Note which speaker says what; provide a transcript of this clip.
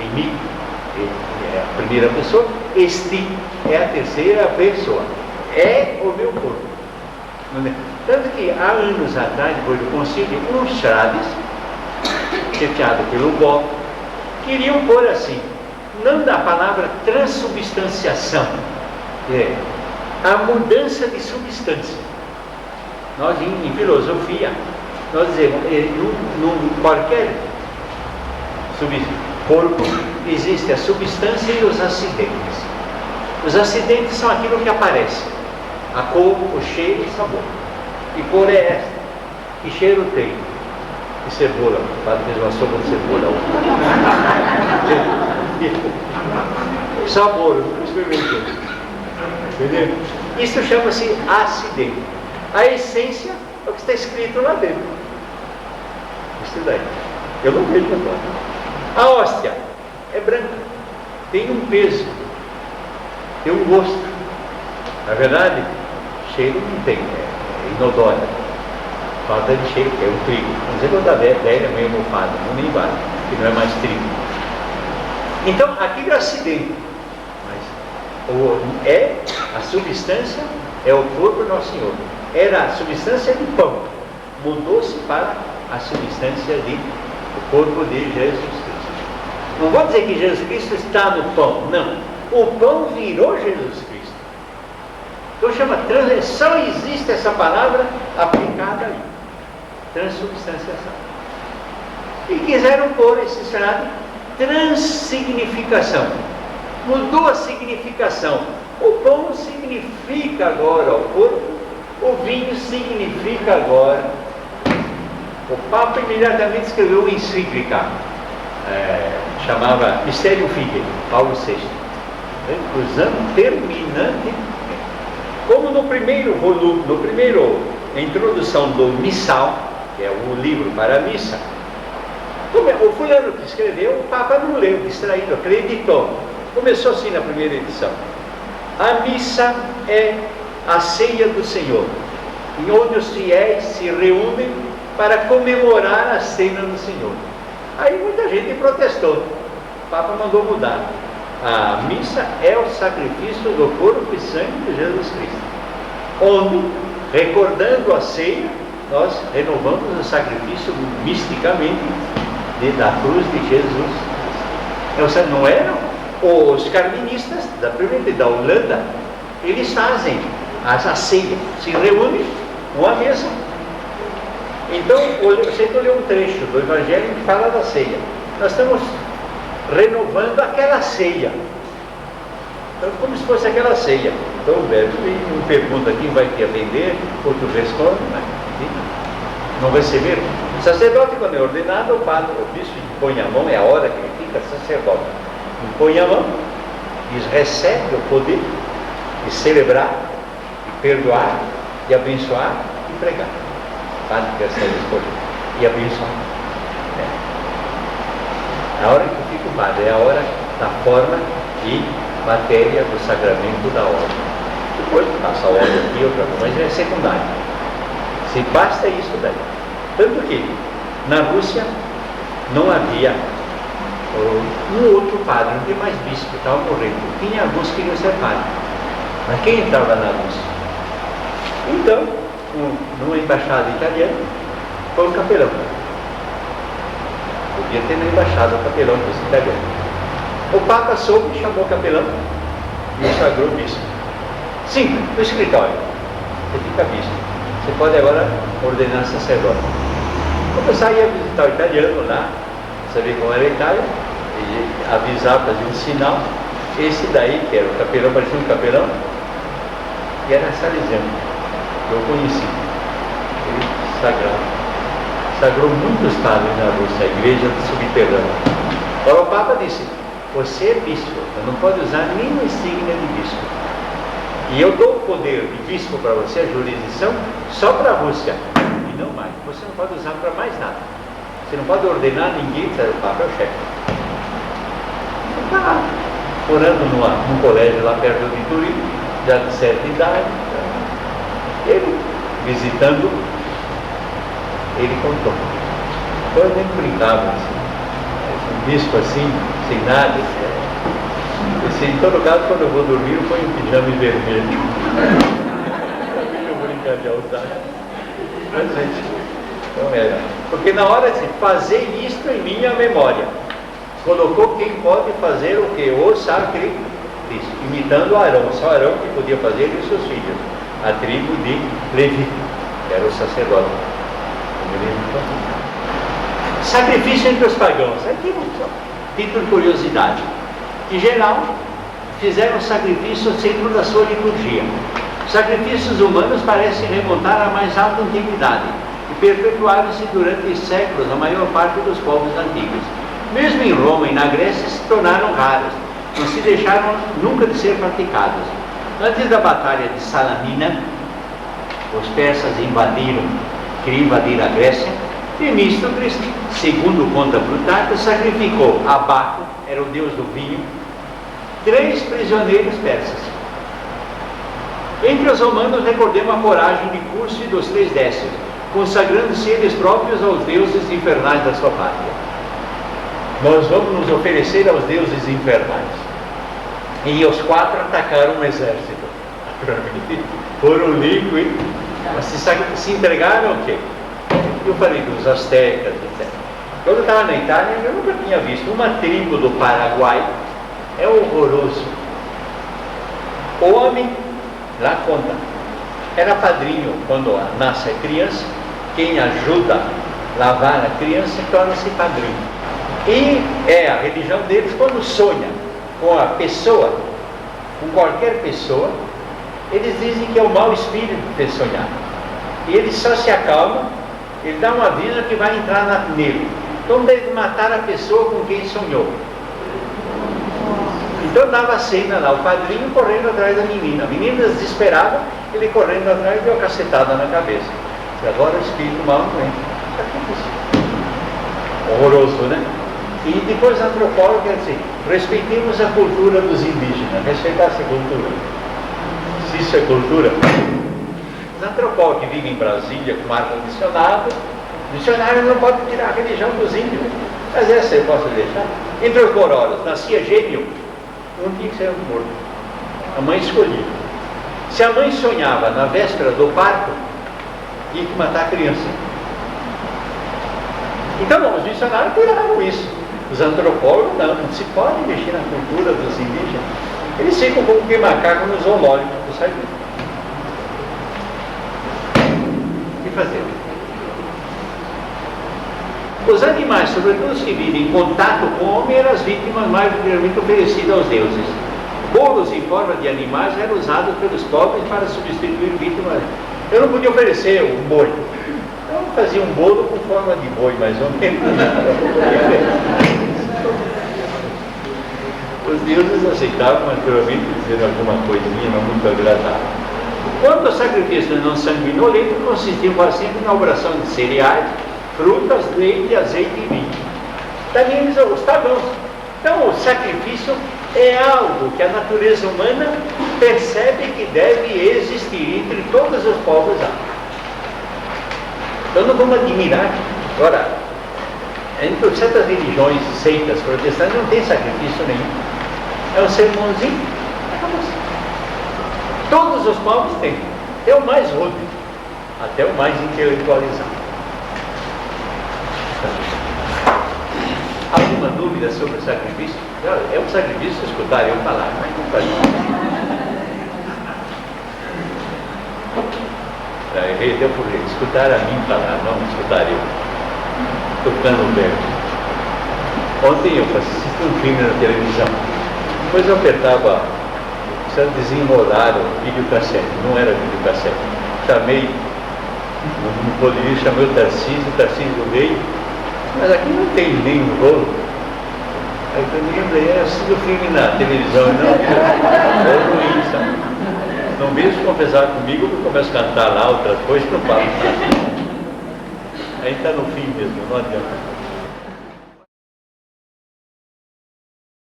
Speaker 1: em mim é a primeira pessoa, este é a terceira pessoa, é o meu corpo. Tanto que há anos atrás, depois do concílio, uns frades, chefiado pelo Bob, queriam pôr assim, não da palavra transubstanciação, a mudança de substância. Nós em filosofia, nós dizemos, num qualquer corpo existe a substância e os acidentes. Os acidentes são aquilo que aparece, a cor, o cheiro e o sabor. Que cor é esta? Que cheiro tem? De cebola. O padre fez uma sopa de cebola. Sabor, não experimentou. Entendeu? Isso chama-se acidente. A essência é o que está escrito lá dentro. Isso daí. Eu não vejo agora. A hóstia é branca, tem um peso, tem um gosto. Na verdade, cheiro não tem, é inodora. Falta de cheiro, que é o trigo. Não sei quando a velha meio mofada, não nem vale, que não é mais trigo. Então, aquilo é acidente. Mas a substância é o corpo do Nosso Senhor. Era a substância de pão, mudou-se para a substância de o corpo de Jesus Cristo. Não vou dizer que Jesus Cristo está no pão, não. O pão virou Jesus Cristo. Então chama só existe essa palavra aplicada aí. Transubstanciação. E quiseram pôr esse chamado transsignificação. Mudou a significação. O pão significa agora o corpo, o vinho significa agora. O Papa imediatamente escreveu uma encíclica, chamava Mysterium Fidei, Paulo VI, usando terminante, como no primeiro volume, a introdução do Missal, que é o livro para a missa. O fulano que escreveu, o Papa não leu, distraído, acreditou. Começou assim na primeira edição. A missa é a ceia do Senhor, em onde os fiéis se reúnem para comemorar a cena do Senhor. Aí muita gente protestou. O Papa mandou mudar. A missa é o sacrifício do corpo e sangue de Jesus Cristo, onde, recordando a ceia, nós renovamos o sacrifício misticamente da cruz de Jesus. Não eram os carministas da Holanda, eles fazem a ceia, se reúnem numa mesa. Então, eu sempre ler um trecho do Evangelho que fala da ceia. Nós estamos renovando aquela ceia. Então, como se fosse aquela ceia. Então, o verbo me pergunta quem vai te atender, outro responde, não receber. O sacerdote, quando é ordenado, o bispo põe a mão, é a hora que ele fica sacerdote. Põe a mão, diz, recebe o poder de celebrar, de perdoar, de abençoar e pregar. O padre recebe o poder e abençoar. A hora que fica o padre é a hora da forma e matéria do sacramento da ordem. Depois passa a ordem aqui, outra coisa, mas é secundário. Se basta isso daí. Tanto que na Rússia não havia um outro padre, não tem mais bispo, estava morrendo. Tinha alguns que queriam ser padre. Mas quem entrava na Rússia? Então, numa embaixada italiana, foi um capelão. Podia ter na embaixada o capelão dos italianos. O Papa soube, chamou o capelão e o sagrou bispo. Sim, no escritório. Você fica bispo. Você pode agora ordenar sacerdote. Começar a ir visitar o italiano lá, saber como era a Itália, e avisar, fazer um sinal. Esse daí, que era o capelão, parecia um capelão, e era salesiano, que eu conheci. Ele sagrou muitos padres na Rússia, a igreja subterrânea. Agora o Papa disse, você é bispo, você não pode usar nenhuma insígnia de bispo. E eu dou o poder de bispo para você, a jurisdição, só para a Rússia, e não mais. Você não pode usar para mais nada. Você não pode ordenar ninguém, o Papa é o chefe. Está lá, morando num colégio lá perto de Turim, já de certa idade. Ele, visitando, ele contou. Então eu nem brincava assim. Um bispo assim, tem nada. Em todo caso, quando eu vou dormir, eu ponho um pijama vermelho. Eu brincar de altar. Mas, gente, então era. Porque na hora de fazer isto em minha memória, colocou quem pode fazer o que? O sacrifício, imitando Arão. Só Arão que podia fazer e os seus filhos. A tribo de Levi, que era o sacerdote. Sacrifício entre os pagãos. Aqui, título de curiosidade. Em geral, fizeram sacrifício no centro da sua liturgia. Sacrifícios humanos parecem remontar à mais alta antiguidade e perpetuaram-se durante séculos na maior parte dos povos antigos. Mesmo em Roma e na Grécia se tornaram raros, não se deixaram nunca de ser praticados. Antes da batalha de Salamina, os persas queriam invadir a Grécia, Temístocles, segundo conta Plutarco, sacrificou a Baco, era o deus do vinho, 3 prisioneiros persas. Entre os romanos recordemos a coragem de Curso e dos 3 décios, consagrando-se eles próprios aos deuses infernais da sua pátria. Nós vamos nos oferecer aos deuses infernais. E os 4 atacaram um exército. Foram líquidos, mas se entregaram o quê? Eu falei dos astecas, etc. Quando eu estava na Itália, eu nunca tinha visto uma tribo do Paraguai. É horroroso. O homem, lá conta, era padrinho quando nasce a criança. Quem ajuda a lavar a criança torna-se padrinho. E é a religião deles, quando sonha com a pessoa, com qualquer pessoa, eles dizem que é o mau espírito que fez sonhar. E ele só se acalma, ele dá um aviso que vai entrar nele. Então deve matar a pessoa com quem sonhou. Então dava a cena lá, o padrinho correndo atrás da menina. A menina desesperada, ele correndo atrás e deu a cacetada na cabeça. E agora o espírito mal não entra. Horroroso, né? E depois a antropóloga quer dizer, respeitemos a cultura dos indígenas, respeitar essa cultura. Se isso é cultura, os antropólogos que vivem em Brasília com ar-condicionado, missionário não pode tirar a religião dos índios. Mas essa eu posso deixar. Entre os bororos, nascia gêmeo, um tinha que ser morto. A mãe escolhia. Se a mãe sonhava na véspera do parto, tinha que matar a criança. Então, os missionários tiraram isso. Os antropólogos não se pode mexer na cultura dos indígenas. Eles ficam como que macaco no zoológico, sabe? O que fazer? Os animais, sobretudo os que vivem em contato com o homem, eram as vítimas mais regularmente oferecidas aos deuses. Bolos em forma de animais eram usados pelos pobres para substituir vítimas. Eu não podia oferecer um boi. Então eu fazia um bolo com forma de boi, mais ou menos. Os deuses aceitavam, naturalmente, dizer alguma coisinha não muito agradável. Quanto ao sacrifício não sanguinolento, consistiam quase sempre na oração de cereais, frutas, leite, azeite e vinho. Também eles os pagãos. Então o sacrifício é algo que a natureza humana percebe que deve existir entre todos os povos. Então não vamos admirar. Agora, entre certas religiões, seitas protestantes, não tem sacrifício nenhum. É um sermãozinho. Todos os povos têm. Até o mais rude, até o mais intelectualizado. Alguma dúvida sobre o sacrifício? É um sacrifício escutar eu falar, mas não faz. Errei até por escutar a mim falar, não escutar eu. Tocando o verbo. Ontem eu assisti um filme na televisão. Depois eu apertava, precisava desenrolar o videocassete. Não era videocassete. Chamei, não poderia, chamei o Tarcísio veio. Mas aqui não tem nenhum rolo. Aí eu me lembrei, assisti o filme na televisão, não, é ruim, sabe? Não mesmo confessar comigo, eu começo a cantar lá outras coisas, não falo nada. Aí está no fim mesmo, não adianta.